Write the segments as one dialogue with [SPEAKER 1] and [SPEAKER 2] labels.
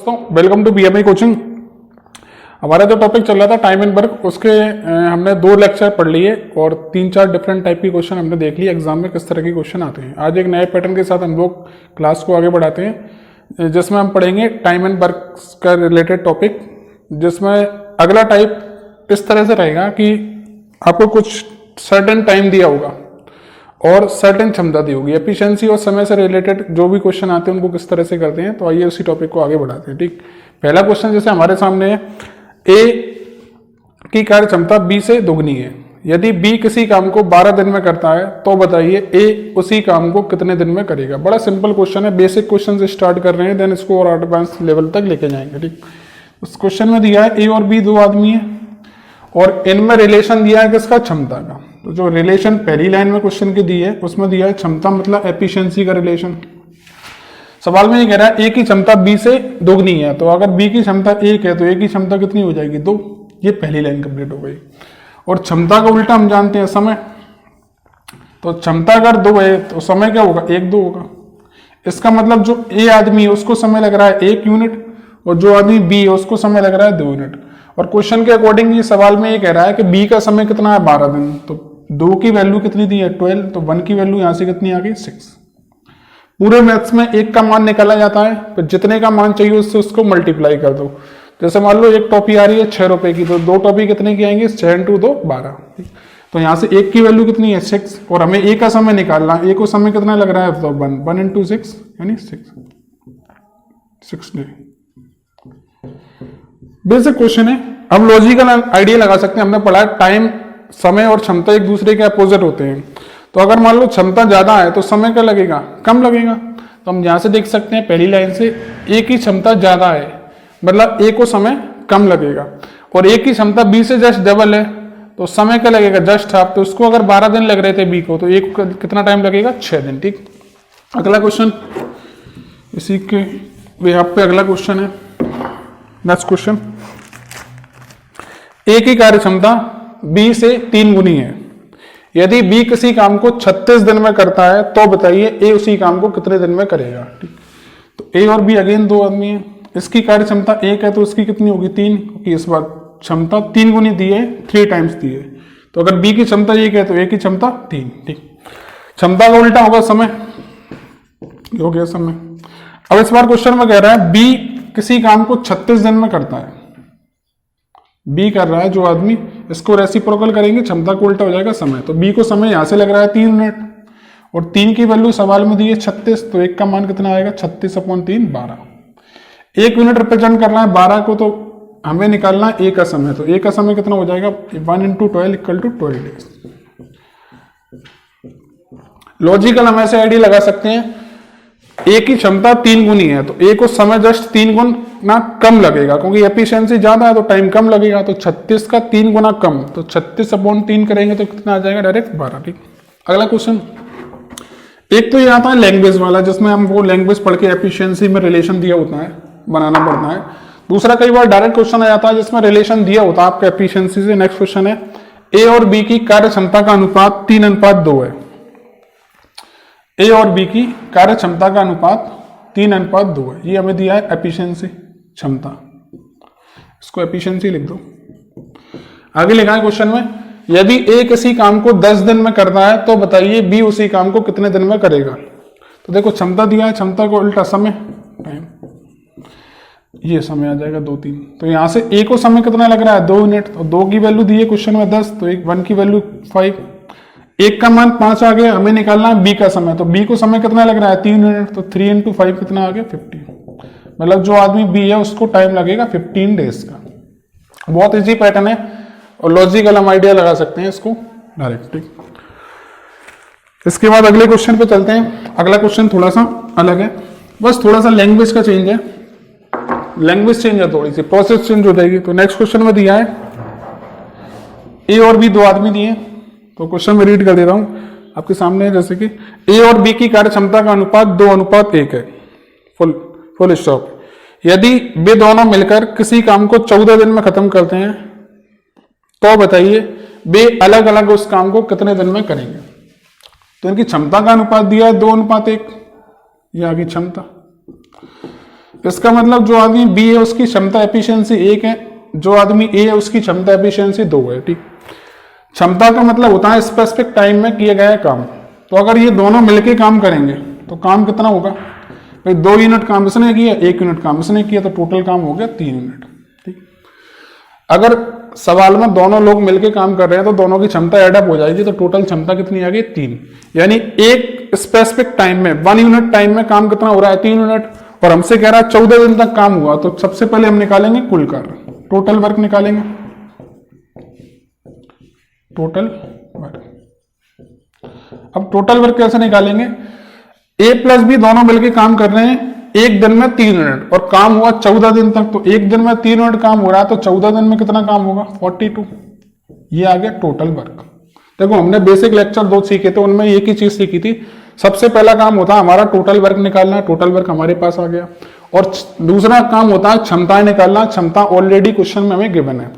[SPEAKER 1] दोस्तों welcome to BMI coaching. हमारा जो टॉपिक चल रहा था टाइम एंड वर्क, उसके हमने 2 लेक्चर पढ़ लिए और 3-4 डिफरेंट टाइप की क्वेश्चन हमने देख लिए एग्जाम में किस तरह के क्वेश्चन आते हैं। आज एक नए पैटर्न के साथ हम लोग क्लास को आगे बढ़ाते हैं, जिसमें हम पढ़ेंगे टाइम एंड वर्क का रिलेटेड टॉपिक, जिसमें अगला टाइप इस तरह से रहेगा कि आपको कुछ सर्टेन टाइम दिया होगा और सर्टेन क्षमता दी होगी। एफिशिएंसी और समय से रिलेटेड जो भी क्वेश्चन आते हैं उनको किस तरह से करते हैं, तो आइए उसी टॉपिक को आगे बढ़ाते हैं। ठीक, पहला क्वेश्चन जैसे हमारे सामने है, ए की कार्य क्षमता बी से दोगुनी है। यदि बी किसी काम को 12 दिन में करता है तो बताइए ए उसी काम को कितने दिन में करेगा। बड़ा सिंपल क्वेश्चन है, बेसिक क्वेश्चन से स्टार्ट कर रहे हैं, देन इसको और एडवांस लेवल तक लेके जाएंगे। ठीक, उस क्वेश्चन में दिया है ए और बी 2 आदमी है और इनमें रिलेशन दिया है किसका, क्षमता का। तो जो रिलेशन पहली लाइन में क्वेश्चन की दी है उसमें दिया है क्षमता मतलब एफिशिएंसी का रिलेशन। सवाल में ये कह रहा है ए की क्षमता बी से दोगुनी है, तो अगर बी की क्षमता 1 है तो ए की क्षमता कितनी हो जाएगी, 2। ये पहली लाइन कंप्लीट हो गई। और क्षमता का उल्टा हम जानते हैं समय, तो क्षमता अगर 2 है तो समय क्या होगा, 1-2 होगा। इसका मतलब जो ए आदमी है उसको समय लग रहा है 1 यूनिट और जो आदमी बी है उसको समय लग रहा है 2 यूनिट। और क्वेश्चन के अकॉर्डिंग ये सवाल में ये कह रहा है कि बी का समय कितना है, 12 दिन। तो 2 की वैल्यू कितनी दी है, 12, तो 1 की वैल्यू यहां से कितनी आ गई, 6। पूरे मैथ्स में 1 का मान निकाला जाता है, तो जितने का मान चाहिए उससे उसको मल्टीप्लाई कर दो। जैसे मान लो एक टॉपी आ रही है 6 रुपए की, तो 2 टॉपी कितने की आएंगे, 6 × 2 12। तो यहां से 1 की वैल्यू कितनी है, 6, और हमें ए का समय निकालना है। ए को समय कितना लग रहा है, तो 1 × 6 यानी 6 डे। बेसिक क्वेश्चन है। हम लॉजिकल आइडिया लगा सकते हैं। हमने पढ़ा टाइम, समय और क्षमता एक दूसरे के अपोजिट होते हैं। तो अगर मान लो क्षमता ज्यादा है तो समय क्या लगेगा, कम लगेगा। तो हम यहां से देख सकते हैं पहली लाइन से ए की क्षमता ज्यादा है, मतलब ए को समय कम लगेगा, और ए की क्षमता बी से जस्ट डबल है तो समय क्या लगेगा, जस्ट हाफ। तो उसको अगर 12 दिन लग रहे थे बी को, तो ए को कितना टाइम लगेगा, 6 दिन। ठीक, अगला क्वेश्चन इसी के बिहाफ पे अगला क्वेश्चन है। नेक्स्ट क्वेश्चन, ए की कार्य क्षमता बी से 3 गुनी है। यदि बी किसी काम को 36 दिन में करता है तो बताइए ए उसी काम को कितने दिन में करेगा। ठीक, तो ए और बी अगेन 2 आदमी है। इसकी कार्य क्षमता 1 है तो उसकी कितनी होगी, 3, क्योंकि इस बार क्षमता 3 गुनी दी है, 3 टाइम्स दी है। तो अगर बी की क्षमता 1 है तो ए की क्षमता 3। ठीक, क्षमता का उल्टा होगा समय, हो गया समय। अब इस बार क्वेश्चन में कह रहा है बी किसी काम को 36 दिन में करता है। बी कर रहा है जो आदमी, इसको रेसिप्रोकल करेंगे, क्षमता को उल्टा हो जाएगा समय। तो बी को समय यहां से लग रहा है 3 यूनिट, और 3 की वैल्यू सवाल में दी है 36, तो 1 का मान कितना आएगा, 36/3 12। 1 यूनिट रिप्रेजेंट करना है 12 को, तो हमें निकालना है ए का समय। तो ए का समय कितना हो जाएगा, 1 × 12 = 12 डेज। लॉजिकल हम ऐसे आइडिया लगा सकते हैं, ए की क्षमता 3 गुनी है तो ए को समय जस्ट 3 गुना कम लगेगा, क्योंकि एफिशिएंसी ज्यादा है तो टाइम कम लगेगा। तो 36 का 3 गुना कम, तो 36/3 करेंगे तो कितना आ जाएगा, डायरेक्ट 12। ठीक, अगला क्वेश्चन, एक तो ये आता है लैंग्वेज वाला, जिसमें हम वो लैंग्वेज पढ़ के एफिशिएंसी में रिलेशन दिया होता है, बनाना पड़ता है। दूसरा कई बार डायरेक्ट क्वेश्चन आ जाता है जिसमें रिलेशन दिया होता है आपका एफिशिएंसी से। नेक्स्ट क्वेश्चन है, ए और बी की कार्य क्षमता का अनुपात 3:2 है। ए और बी की कार्य क्षमता का अनुपात 3:2 है। ये हमें दिया है एफिशिएंसी, क्षमता, इसको एफिशिएंसी लिख दो। आगे लिखा है क्वेश्चन में, यदि ए किसी काम को 10 दिन में करता है तो बताइए बी उसी काम को कितने दिन में करेगा। तो देखो क्षमता दिया है, क्षमता को उल्टा समय, टाइम, ये समय आ जाएगा 2-3। तो यहां से ए को समय कितना लग रहा है, 2 यूनिट, तो 2 की वैल्यू दी है क्वेश्चन में 10, तो 1 की वैल्यू 5, 1 का मान 5 आ गया। हमें निकालना है बी का समय, तो बी को समय कितना लग रहा है, 3 यूनिट, तो 3 × 5 कितना आ गया, 15। मतलब जो आदमी बी है उसको टाइम लगेगा 15 डेज का। बहुत इजी पैटर्न है और लॉजिकल हम आइडिया लगा सकते हैं इसको डायरेक्ट। इसके बाद अगले क्वेश्चन पे चलते हैं। अगला क्वेश्चन थोड़ा सा अलग है, बस थोड़ा सा लैंग्वेज का चेंज है, लैंग्वेज चेंज है, थोड़ी सी प्रोसेस चेंज हो जाएगी। तो नेक्स्ट क्वेश्चन में दिया है ए और बी 2 आदमी दिए, तो क्वेश्चन में रीड कर दे रहा हूं आपके सामने, जैसे कि ए और बी की कार्य क्षमता का अनुपात 2:1 है, फुल स्टॉप। यदि वे दोनों मिलकर किसी काम को 14 दिन में खत्म करते हैं तो बताइए वे अलग अलग उस काम को कितने दिन में करेंगे। तो इनकी क्षमता का अनुपात दिया है 2:1, ये आ गई क्षमता। इसका मतलब जो आदमी बी है उसकी क्षमता एफिशिएंसी 1 है, जो आदमी ए है उसकी क्षमता एफिशिएंसी 2 है। ठीक, क्षमता का मतलब होता है स्पेसिफिक टाइम में किया गया काम। तो अगर ये दोनों मिलके काम करेंगे तो काम कितना होगा भाई, 2 यूनिट काम इसने किया, 1 यूनिट काम इसने किया, तो टोटल काम हो गया 3 यूनिट। ठीक, अगर सवाल में दोनों लोग मिलके काम कर रहे हैं तो दोनों की क्षमता एडअप हो जाएगी, तो टोटल क्षमता कितनी आ गई 3। यानी एक स्पेसिफिक टाइम में 1 यूनिट टाइम में काम कितना हो रहा है 3 यूनिट, और हमसे कह रहा है 14 दिन तक काम हुआ, तो सबसे पहले हम निकालेंगे कुल कार्य, टोटल वर्क निकालेंगे, टोटल वर्क। अब टोटल वर्क कैसे निकालेंगे, ए प्लस बी दोनों मिलके काम कर रहे हैं एक दिन में 3 यूनिट और काम हुआ 14 दिन तक, तो एक दिन में 3 यूनिट काम हो रहा है, तो 14 दिन में कितना काम होगा 42। ये आ गया टोटल वर्क। देखो हमने बेसिक लेक्चर 2 सीखे थे, उनमें एक ही चीज सीखी थी, सबसे पहला काम होता है हमारा टोटल वर्क निकालना, टोटल वर्क हमारे पास आ गया, और दूसरा काम होता है क्षमताएं निकालना, क्षमता ऑलरेडी क्वेश्चन में हमें गिवन है,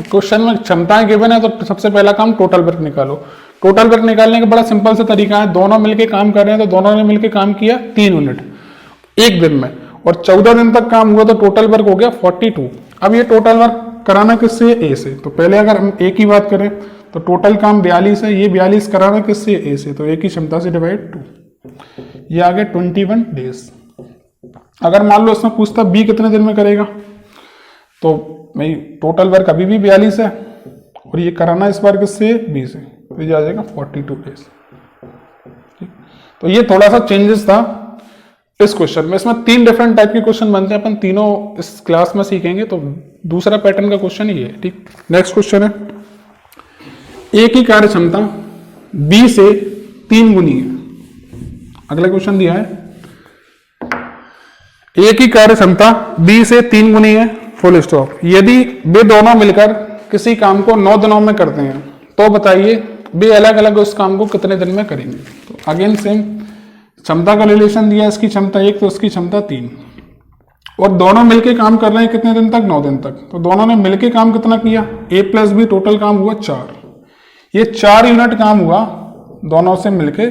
[SPEAKER 1] क्वेश्चन में क्षमताएं गिवन है, तो सबसे पहला काम टोटल वर्क निकालो। टोटल वर्क निकालने का बड़ा सिंपल सा तरीका है, दोनों मिलके काम कर रहे हैं तो दोनों ने मिलके काम किया 3 यूनिट एक दिन में, और 14 दिन तक काम हुआ, तो टोटल वर्क हो गया 42। अब ये टोटल वर्क कराना किससे, ए से, तो पहले अगर हम ए की बात करें तो टोटल काम 42 है, ये 42 कराना किससे, ए से, तो ए की क्षमता से डिवाइड 2, ये आ गया 21 डेज। अगर मान लो इसमें पूछता बी कितने दिन में करेगा, तो भाई टोटल वर्क अभी भी 42 है, और ये कराना इस बार किससे, बी से, तो ये आ जाएगा 42 डेज। तो ये थोड़ा सा चेंजेस था इस क्वेश्चन में। इसमें 3 डिफरेंट टाइप के क्वेश्चन बनते हैं, अपन तीनों इस क्लास में सीखेंगे, तो दूसरा पैटर्न का क्वेश्चन ये है। ठीक, नेक्स्ट क्वेश्चन है, ए की कार्य क्षमता बी से 3 गुनी है। अगला क्वेश्चन दिया है, ए की कार्य क्षमता बी से 3 गुनी है, फुल स्टॉप। यदि वे दोनों मिलकर किसी काम को 9 दिनों में करते हैं तो बताइए वे अलग अलग उस काम को कितने दिन में करेंगे। तो अगेन सेम क्षमता का रिलेशन दिया, इसकी क्षमता 1 तो उसकी क्षमता 3, और दोनों मिलके काम कर रहे हैं कितने दिन तक, 9 दिन तक। तो दोनों ने मिलके काम कितना किया, ए प्लस बी, टोटल काम हुआ 4। ये 4 यूनिट काम हुआ दोनों से मिलके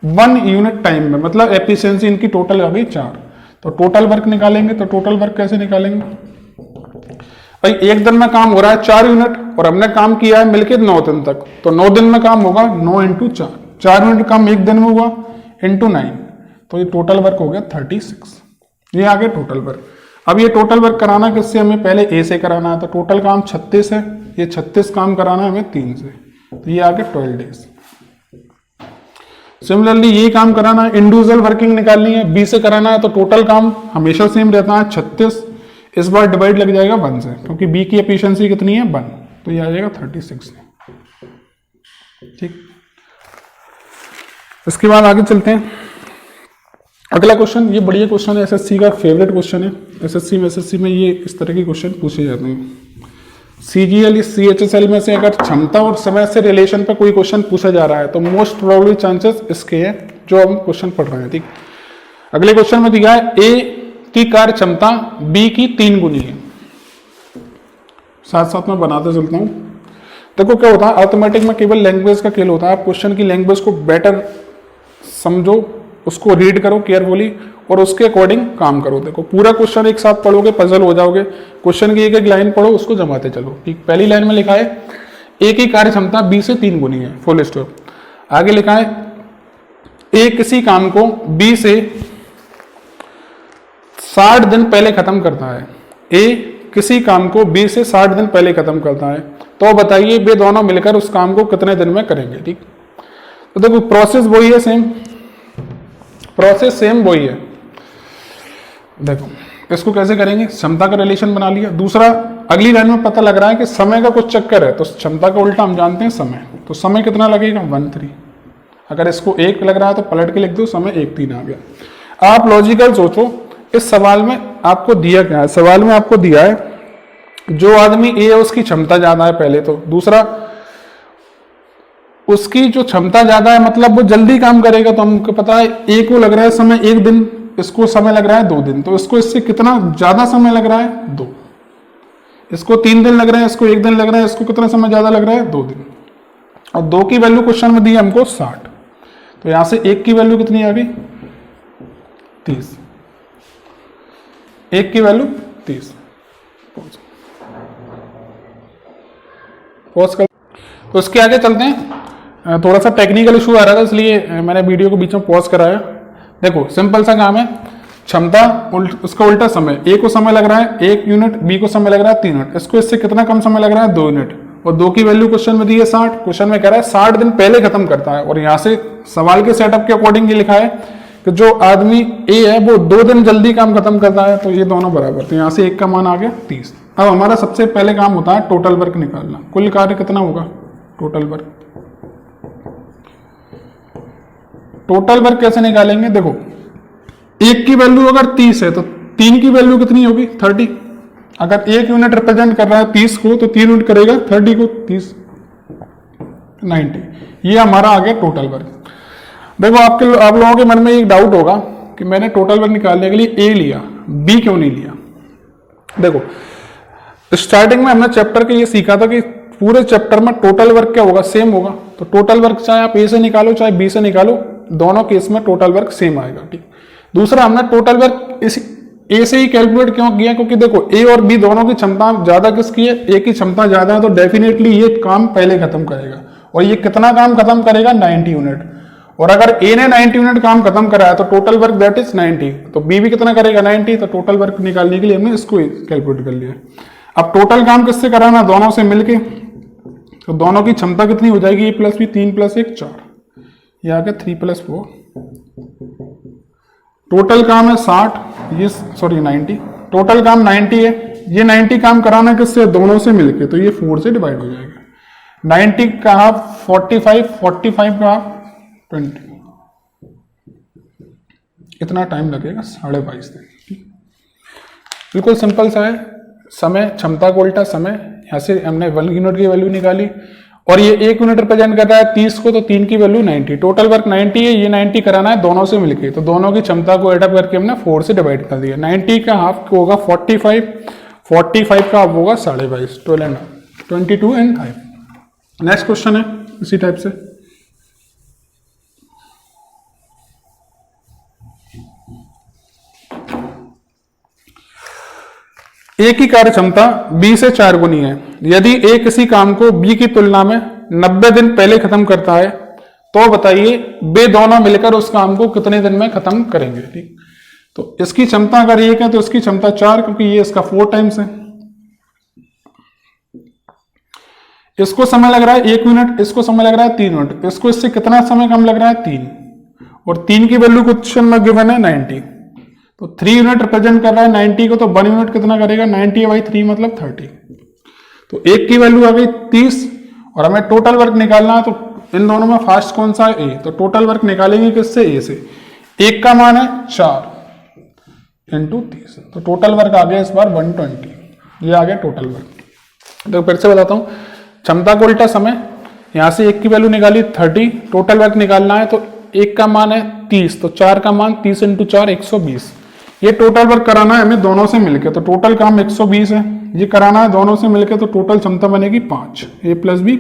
[SPEAKER 1] 1 यूनिट टाइम में, मतलब एफिशिएंसी इनकी टोटल आ गई 4। तो टोटल वर्क निकालेंगे, तो टोटल वर्क कैसे निकालेंगे भाई, एक दिन में काम हो रहा है 4 यूनिट और हमने काम किया है मिलके 9 दिन तक, तो 9 दिन में काम होगा 9 इंटू 4, 4 यूनिट काम एक दिन में हुआ इंटू 9, तो ये टोटल वर्क हो गया 36। ये आ गया टोटल वर्क। अब ये टोटल वर्क कराना किससे, हमें पहले ए से कराना है, तो टोटल काम 36 है, ये 36 काम कराना है हमें 3 से, तो ये आ गया 12 डेज। सिमिलरली ये काम कराना है, इंडिविजुअल वर्किंग निकालनी है, बी से कराना है, तो टोटल काम हमेशा सेम रहता है 36, इस बार डिवाइड लग जाएगा 1 से, क्योंकि बी की एफिशिएंसी कितनी है 1, तो ये आ जाएगा 36। ठीक, इसके बाद आगे चलते हैं। अगला क्वेश्चन, ये बढ़िया क्वेश्चन है, एसएससी का फेवरेट क्वेश्चन है। एसएससी में ये इस तरह के क्वेश्चन पूछे जाते हैं। सीजीएल सीएचएसएल में से अगर क्षमता और समय से रिलेशन पर कोई क्वेश्चन पूछा जा रहा है तो मोस्ट प्रोबेबली चांसेस इसके हैं जो हम क्वेश्चन पढ़ रहे हैं। ठीक, अगले क्वेश्चन में दिया है ए की कार्य क्षमता बी की 3 गुनी है। साथ साथ में बनाते चलता हूं। देखो क्या होता है, अर्थमेटिक में केवल लैंग्वेज का खेल होता है। आप क्वेश्चन की लैंग्वेज को बेटर समझो, उसको रीड करो केयरफुली और उसके अकॉर्डिंग काम करो। देखो पूरा क्वेश्चन एक साथ पढ़ोगे पजल हो जाओगे। क्वेश्चन की एक एक लाइन पढ़ो, उसको जमाते चलो। ठीक, पहली लाइन में लिखा है ए की कार्य क्षमता बी से 3 गुनी है, फुल स्टॉप। आगे लिखा है ए किसी काम को बी से 60 दिन पहले खत्म करता है। ए किसी काम को बी से 60 दिन पहले खत्म करता है, तो बताइए वे दोनों मिलकर उस काम को कितने दिन में करेंगे। ठीक, तो देखो प्रोसेस वही है, सेम प्रोसेस सेम वही है। देखो इसको कैसे करेंगे, क्षमता का रिलेशन बना लिया। दूसरा अगली लाइन में पता लग रहा है कि समय का कुछ चक्कर है, तो क्षमता का उल्टा हम जानते हैं समय। तो समय कितना लगेगा 1/3। अगर इसको 1 लग रहा है तो पलट के लिख दो, समय 1/3 आ गया। आप लॉजिकल सोचो, इस सवाल में आपको दिया क्या है। सवाल में आपको दिया है जो आदमी ए है उसकी क्षमता ज्यादा है पहले, तो दूसरा उसकी जो क्षमता ज्यादा है मतलब वो जल्दी काम करेगा। तो हमको पता है ए को लग रहा है समय 1 दिन, इसको समय लग रहा है 2 दिन, तो इसको इससे कितना ज्यादा समय लग रहा है 2। इसको 3 दिन लग रहे हैं, इसको 1 दिन लग रहा है, इसको कितना समय ज्यादा लग रहा है 2 दिन। और 2 की वैल्यू क्वेश्चन में दी है हमको 60, तो यहां से 1 की वैल्यू कितनी आ गई 30। एक की वैल्यू 30। पॉज कर। तो उसके आगे चलते हैं। थोड़ा सा टेक्निकल इशू आ रहा था इसलिए मैंने वीडियो को बीच में पॉज कराया। देखो सिंपल सा काम है, क्षमता उसका उल्टा समय, ए को समय लग रहा है 1 यूनिट, बी को समय लग रहा है 3 यूनिट, इसको इससे कितना कम समय लग रहा है 2 यूनिट, और 2 की वैल्यू क्वेश्चन में दी है 60। क्वेश्चन में कह रहा है 60 दिन पहले खत्म करता है, और यहां से सवाल के सेटअप के अकॉर्डिंग ये लिखा है कि जो आदमी ए है वो 2 दिन जल्दी काम खत्म करता है, तो ये दोनों बराबर, तो यहां से एक का मान आ गया 30। अब हमारा सबसे पहले काम होता है टोटल वर्क निकालना। कुल कार्य कितना होगा, टोटल वर्क। टोटल वर्क कैसे निकालेंगे, देखो एक की वैल्यू अगर 30 है तो 3 की वैल्यू कितनी होगी 30। अगर 1 यूनिट रिप्रेजेंट कर रहा है 30 को तो 3 यूनिट करेगा 30 को 30, 90। ये हमारा आ गया टोटल वर्क। देखो आप लोगों के मन में एक डाउट होगा कि मैंने टोटल वर्क निकालने के लिए ए लिया, बी क्यों नहीं लिया। देखो स्टार्टिंग में हमने चैप्टर के ये सीखा था कि पूरे चैप्टर में टोटल वर्क क्या होगा, सेम होगा। तो टोटल वर्क चाहे आप ए से निकालो चाहे बी से निकालो, दोनों केस में टोटल वर्क सेम आएगा, ठीक। दूसरा हमने टोटल वर्क इस ए से ही कैलकुलेट क्यों किया, क्योंकि देखो ए और बी दोनों की क्षमता ज्यादा किसकी है, ए की क्षमता ज्यादा है, तो डेफिनेटली ये काम पहले खत्म करेगा। और ये कितना काम खत्म करेगा 90 यूनिट, और अगर ए ने 90 यूनिट काम खत्म कराया तो टोटल वर्क दैट इज 90, तो बी भी कितना करेगा 90, तो टोटल वर्क निकालने के लिए हमने इसको कैलकुलेट कर लिया। अब टोटल काम किससे कराना, दोनों से मिलके, तो दोनों की क्षमता कितनी हो जाएगी, ए प्लस बी, 3 + 1 4, ये आ गया 3 + 4। टोटल काम है 60, ये 90, टोटल काम 90 है, ये 90 काम कराना किससे, दोनों से मिलके, तो ये 4 से डिवाइड हो जाएगा। 90 का हाफ 45, 45 का हाफ 20, इतना टाइम लगेगा 22.5 दिन। बिल्कुल सिंपल सा है। समय, क्षमता को उल्टा समय, यहां से हमने 1 यूनिट की वैल्यू निकाली, और ये 1 यूनिट रिप्रेजेंट कर रहा है 30 को, तो 3 की वैल्यू 90, टोटल वर्क 90 है, ये 90 कराना है दोनों से मिलके, तो दोनों की क्षमता को एडअप करके हमने 4 से डिवाइड कर दिया। 90 का हाफ होगा 45, 45 का हाफ होगा 22.5, 22 एंड 5। नेक्स्ट क्वेश्चन है इसी टाइप से। ए की कार्य क्षमता बी से 4 गुनी है। यदि ए किसी काम को बी की तुलना में 90 दिन पहले खत्म करता है तो बताइए वे दोनों मिलकर उस काम को कितने दिन में खत्म करेंगे, ठीक। तो इसकी क्षमता अगर 1 है तो इसकी क्षमता 4, क्योंकि ये इसका 4 टाइम्स है। इसको समय लग रहा है 1 यूनिट, इसको समय लग रहा है 3 यूनिट, इसको इससे कितना समय कम लग रहा है 3, और 3 की वैल्यू क्वेश्चन में गिवन है 90, तो 3 यूनिट रिप्रेजेंट कर रहा है 90 को, तो 1 यूनिट कितना करेगा 90/3 मतलब 30। तो एक की वैल्यू आ गई 30, और हमें टोटल वर्क निकालना है, तो इन दोनों में फास्ट कौन सा है, ए, तो टोटल वर्क निकालेंगे किससे, ए से। एक का मान है 4 × 30, तो टोटल वर्क आ गया इस बार 120, ये आ गया टोटल वर्क। तो फिर से बताता हूँ, क्षमता को उल्टा समय, यहां से एक की वैल्यू निकाली 30, टोटल वर्क निकालना है, तो एक का मान है 30, तो 4 का मान 30 × 4 120, ये टोटल वर्क कराना है हमें दोनों से मिलके, तो टोटल काम 120 है, ये कराना है दोनों से मिलके, तो टोटल क्षमता बनेगी 5, ए प्लस बी,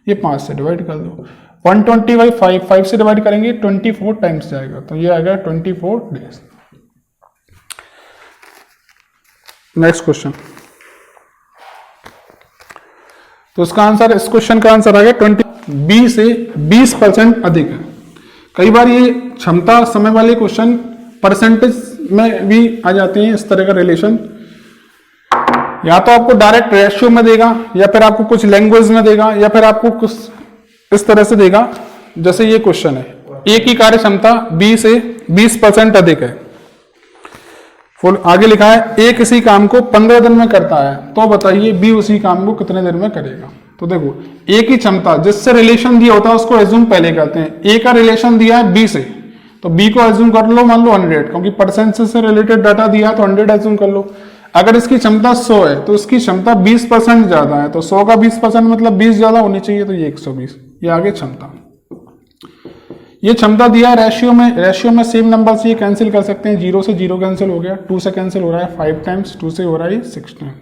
[SPEAKER 1] ये 5 से डिवाइड कर दो, 120/5, 5 से डिवाइड करेंगे 24 टाइम्स जाएगा, तो ये आएगा 24 डेज। नेक्स्ट क्वेश्चन, तो इसका आंसर, इस क्वेश्चन का आंसर आ गया 20 से 20% अधिक है। कई बार ये क्षमता समय वाले क्वेश्चन परसेंटेज में भी आ जाते हैं, इस तरह का रिलेशन, या तो आपको डायरेक्ट रेशियो में देगा, या फिर आपको कुछ लैंग्वेज में देगा, या फिर आपको कुछ इस तरह से देगा। जैसे ये क्वेश्चन है, ए की कार्य क्षमता 20 से 20% अधिक है, फुल आगे लिखा है ए किसी काम को 15 दिन में करता है, तो बताइए बी उसी काम को कितने दिन में करेगा। तो देखो ए की क्षमता जिससे रिलेशन दिया होता है उसको एज्यूम पहले करते हैं। ए का रिलेशन दिया है बी से, तो बी को एज्यूम कर लो, मान लो 100, क्योंकि परसेंट से रिलेटेड डाटा दिया तो 100 एज्यूम कर लो। अगर इसकी क्षमता 100 है तो इसकी क्षमता 20% ज्यादा है, तो 100 का 20% मतलब 20 ज्यादा होनी चाहिए, तो ये 120, ये आगे क्षमता। ये क्षमता दिया है रेशियो में, रेशियो में सेम नंबर से ये कैंसिल कर सकते हैं, 0 से 0 कैंसिल हो गया, 2 से कैंसिल हो रहा है 5 टाइम्स, 2 से हो रहा है 6 टाइम्स,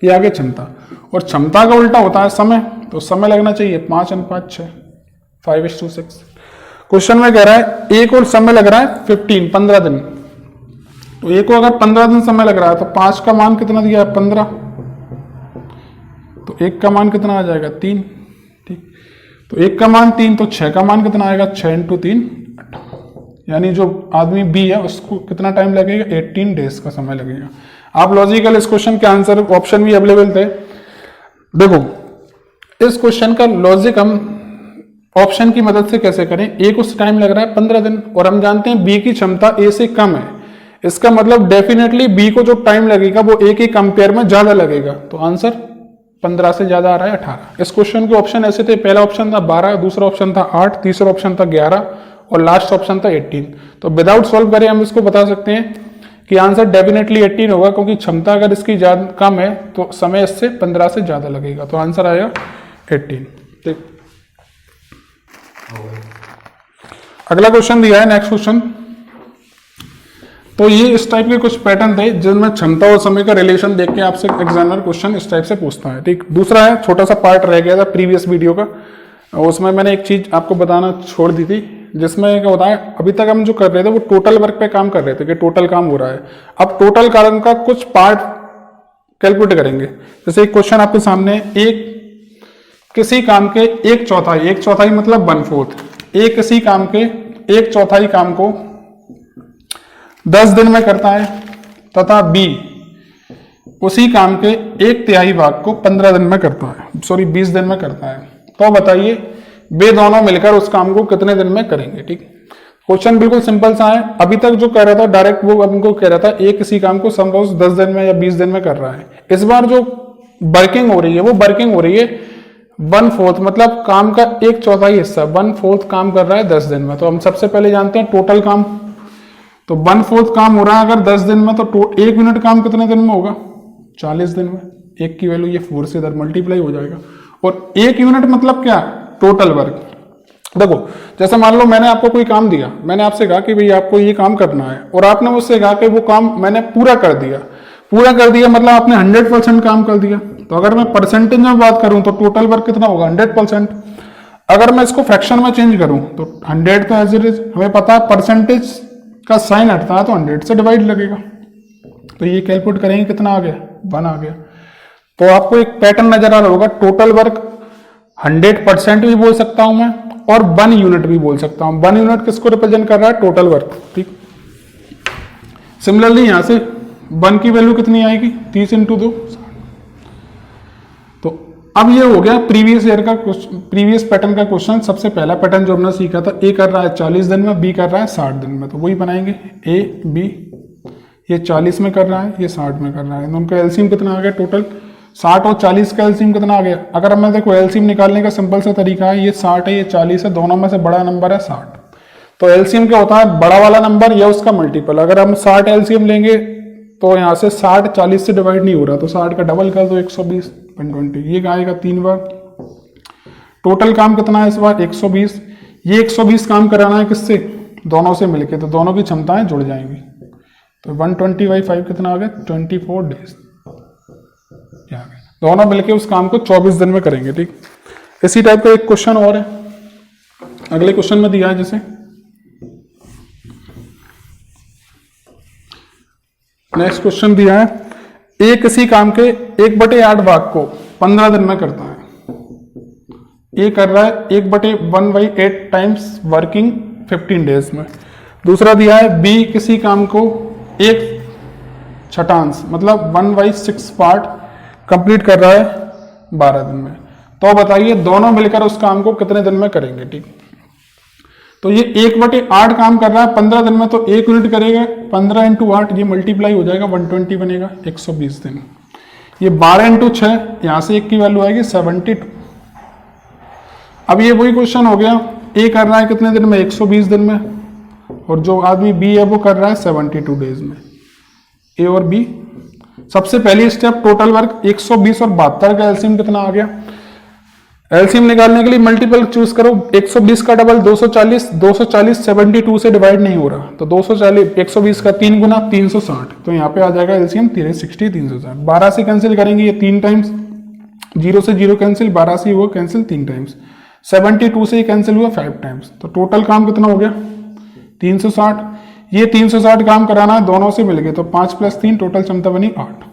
[SPEAKER 1] ये आगे क्षमता। और क्षमता का उल्टा होता है समय, तो समय लगना चाहिए 5:6, 5:6। क्वेश्चन में कह रहा है एक और समय लग रहा है 15 दिन, तो ए को अगर 15 दिन समय लग रहा है तो 5 का मान कितना दिया है 15, तो 1 का मान कितना आ जाएगा 3। ठीक, तो 1 का मान 3, तो 6 का मान कितना आएगा 6 × 3 8, यानी जो आदमी बी है उसको कितना टाइम लगेगा 18 डेज का समय लगेगा। आप लॉजिकल इस क्वेश्चन के आंसर ऑप्शन भी अवेलेबल थे। देखो इस क्वेश्चन का लॉजिक हम ऑप्शन की मदद से कैसे करें। ए को टाइम लग रहा है 15 दिन और हम जानते हैं बी की क्षमता ए से कम है, इसका मतलब डेफिनेटली बी को जो टाइम लगेगा वो ए के कंपेयर में ज्यादा लगेगा, तो आंसर 15 से ज्यादा आ रहा है 18। इस क्वेश्चन के ऑप्शन ऐसे थे, पहला ऑप्शन था 12, दूसरा ऑप्शन था 8, तीसरा ऑप्शन था 11 और लास्ट ऑप्शन था 18। तो विदाउट सॉल्व करें हम इसको बता सकते हैं कि आंसर डेफिनेटली 18 होगा, क्योंकि क्षमता अगर इसकी ज्यादा कम है तो समय इससे 15 से ज्यादा लगेगा, तो आंसर आएगा 18। ठीक, अगला क्वेश्चन दिया है, नेक्स्ट क्वेश्चन। तो ये इस टाइप के कुछ पैटर्न थे जिनमें क्षमता और समय का रिलेशन देख के आपसे एग्जामिनर क्वेश्चन इस टाइप से पूछता है। ठीक, दूसरा है, छोटा सा पार्ट रह गया था प्रीवियस वीडियो का, उसमें मैंने एक चीज आपको बताना छोड़ दी थी, जिसमें क्या होता है अभी तक हम जो कर रहे थे वो टोटल वर्क पे काम कर रहे थे कि टोटल काम हो रहा है। अब टोटल काम का कुछ पार्ट कैलकुलेट करेंगे। जैसे एक क्वेश्चन आपके सामने, एक किसी काम के 1/4 मतलब 1/4, एक किसी काम के 1/4 काम को 10 दिन में करता है तथा बी उसी काम के 1/3 भाग को 15 दिन में करता है, सॉरी 20 दिन में करता है। तो बताइए वे दोनों मिलकर उस काम को कितने दिन में करेंगे। ठीक, क्वेश्चन बिल्कुल सिंपल सा है। अभी तक जो कर रहा था डायरेक्ट वो हमको कह रहा था एक किसी काम को सपोज 10 दिन में या 20 दिन में कर रहा है। इस बार जो वर्किंग हो रही है वो वर्किंग हो रही है 1/4, मतलब काम का 1/4 हिस्सा 1/4 काम कर रहा है 10 दिन में। तो हम सबसे पहले जानते हैं टोटल काम, तो 1/4 काम हो रहा है अगर 10 दिन में, तो 1 मिनट काम कितने दिन में होगा 40 दिन में। एक की वैल्यू ये 4 से इधर मल्टीप्लाई हो जाएगा, और 1 यूनिट मतलब क्या, टोटल वर्क। देखो जैसे मान लो मैंने आपको कोई काम दिया, मैंने आपसे कहा कि भाई आपको ये काम करना है, और आपने मुझसे कहा कि वो काम मैंने पूरा कर दिया मतलब आपने 100% काम कर दिया। तो अगर मैं परसेंटेज में बात करूं तो टोटल वर्क कितना होगा 100%। अगर मैं इसको फ्रैक्शन में चेंज करूं तो 100 तो एज इट इज, हमें पता है परसेंटेज का साइन हटता है तो 100 से डिवाइड लगेगा। तो ये कैलकुलेट करेंगे कितना आ गया 1 आ गया। तो आपको एक पैटर्न नजर आ रहा होगा, टोटल वर्क 100% भी बोल सकता हूं मैं और 1 यूनिट भी बोल सकता हूं। 1 यूनिट किसको रिप्रेजेंट कर रहा है, टोटल वर्क। ठीक, सिमिलरली यहां से 1 की वैल्यू कितनी आएगी 30 × 2। तो अब ये हो गया प्रीवियस ईयर का प्रीवियस पैटर्न का क्वेश्चन। सबसे पहला पैटर्न जो हमने सीखा था, ए कर रहा है 40 दिन में, बी कर रहा है 60 दिन में, तो वही बनाएंगे ए बी, ये 40 में कर रहा है, ये 60 में कर रहा है, तो उनका एलसीएम कितना आ गया टोटल 60 और 40 का एलसीएम कितना आ गया। अगर हमें देखो एलसीएम निकालने का सिंपल सा तरीका है, ये 60 है ये 40 है, दोनों में से बड़ा नंबर है 60। तो एलसीएम क्या होता है, बड़ा वाला नंबर या उसका मल्टीपल। अगर हम 60 एलसीएम लेंगे तो यहाँ से 60 40 से डिवाइड नहीं हो रहा, तो 60 का डबल कर दो 120/20, ये आएगा 3 बार। टोटल काम कितना है इस बार 120, ये 120 काम कराना है किससे, दोनों से मिलके, तो दोनों की क्षमताएं जुड़ जाएंगी। तो 120/5 कितना आ गया 24 डेज, दोनों मिलके उस काम को 24 दिन में करेंगे। ठीक, इसी टाइप का एक क्वेश्चन और है, अगले क्वेश्चन में दिया है जैसे नेक्स्ट क्वेश्चन दिया है, ए किसी काम के 1/8 भाग को 15 दिन में करता है। ए कर रहा है 1/1/8 टाइम्स वर्किंग 15 डेज में। दूसरा दिया है बी किसी काम को 1/6 मतलब 1/6 पार्ट कंप्लीट कर रहा है 12 दिन में। तो बताइए दोनों मिलकर उस काम को कितने दिन में करेंगे। ठीक, तो ये 1/8 काम कर रहा है 15 दिन में, तो 1 यूनिट करेगा 15 × 8, ये मल्टीप्लाई हो जाएगा 120 बनेगा 120 दिन। ये 12 × 6, यहां से 1 की वैल्यू आएगी 72। अब ये वही क्वेश्चन हो गया, ए कर रहा है कितने दिन में 120 दिन में, और जो आदमी बी है वो कर रहा है 72 डेज में। ए और बी, सबसे पहली स्टेप टोटल वर्क 120 और 72 का एलसीएम कितना आ गया। एलसीएम निकालने के लिए मल्टीपल चूज करो, 120 का डबल 240, 240 72 से डिवाइड नहीं हो रहा, तो 240 120 का 3 गुना 360, तो यहाँ पे आ जाएगा एलसीएम 360 360। 12 से कैंसिल करेंगे ये 3 टाइम्स, 0 से 0 कैंसिल, 12 से हुआ कैंसिल 3 टाइम्स, 72 से ही कैंसिल हुआ 5 टाइम्स। तो टोटल काम कितना हो गया 360। ये 360 ग्राम कराना है, दोनों से मिल गए तो 5 + 3 टोटल क्षमता बनी 8,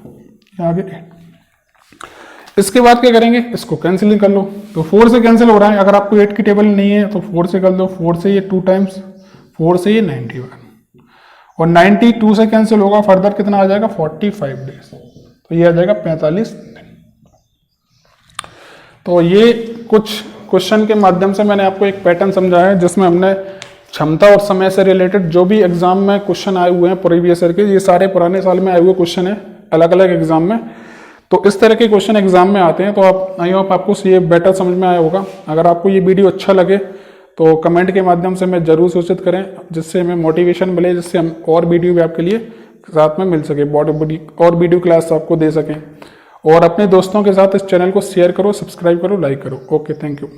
[SPEAKER 1] आगे 8। इसके बाद क्या करेंगे, इसको कैंसिल कर लो, तो 4 से कैंसिल हो रहा है। अगर आपको 8 की टेबल नहीं है तो 4 से कर दो, 4 से ये 2 टाइम्स, 4 से ये 91, और 92 से कैंसिल होगा, फर्दर कितना आ जाएगा 45 डेज, तो ये आ जाएगा 45 दिन। तो ये कुछ क्वेश्चन के माध्यम से मैंने आपको एक पैटर्न समझाया है, जिसमें हमने क्षमता और समय से रिलेटेड जो भी एग्जाम में क्वेश्चन आए हुए हैं प्रीवियस ईयर के, ये सारे पुराने साल में आए हुए क्वेश्चन है अलग अलग एग्जाम में। तो इस तरह के क्वेश्चन एग्जाम में आते हैं, तो आप आई होप आपको ये बेटर समझ में आया होगा। अगर आपको ये वीडियो अच्छा लगे तो कमेंट के माध्यम से मैं जरूर सूचित करें, जिससे हमें मोटिवेशन मिले, जिससे हम और वीडियो भी आपके लिए साथ में मिल सके, और वीडियो क्लास आपको दे सकें। और अपने दोस्तों के साथ इस चैनल को शेयर करो, सब्सक्राइब करो, लाइक करो। Okay, thank you.